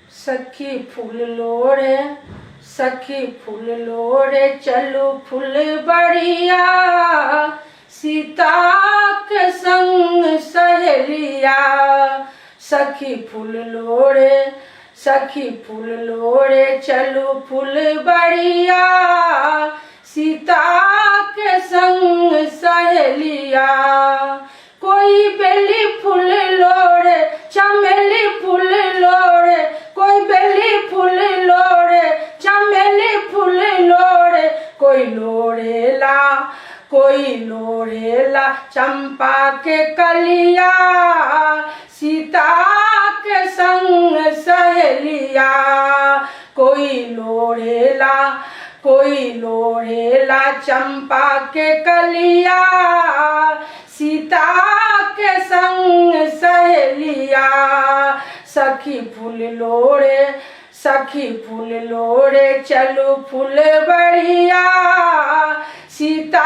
सखी फूल लोड़े सखी फूल लोड़े चलो फूल बढ़िया सीता के संग सहेलिया। सखी फूल लोड़े चलो फूल बढ़िया सीता के संग सहेलिया। कोई बेली फूल लोड़े चमेली फूल लोड़े, कोई बेली फूल लोड़े चमेली फूल लोड़े, कोई लोड़ेला चंपा के कलिया सीता के संग सहेलिया। कोई लोड़ेला चंपा के कलिया सीता के संग सहेलिया। सखी फूल लोड़े चलो फूल बढ़िया सीता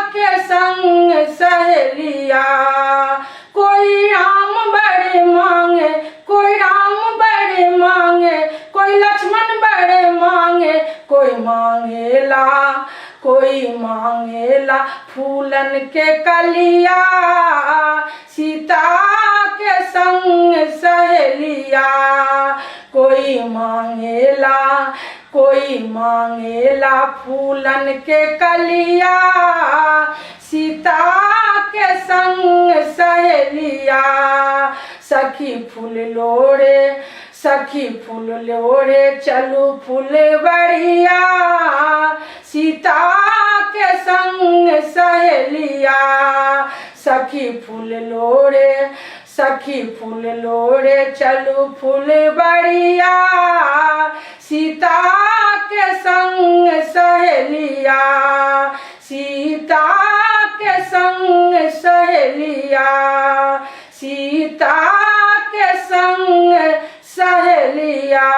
के संग सहेलिया। कोई राम बड़े मांगे कोई राम बड़े मांगे, कोई लक्ष्मण बड़े मांगे, कोई मांगेला फूलन के कलिया सीता के संग सहेलिया। कोई मांगेला फूलन के कलिया सीता के संग सहेलिया। सखी फूल लोड़े चलो फूल बढ़िया सीता के संग सहेलिया। सखी फूल लोड़े चलो फूल बढ़िया सीता के संग सहेलिया। सीता के संग सहेलिया, सीता के संग सहेलिया।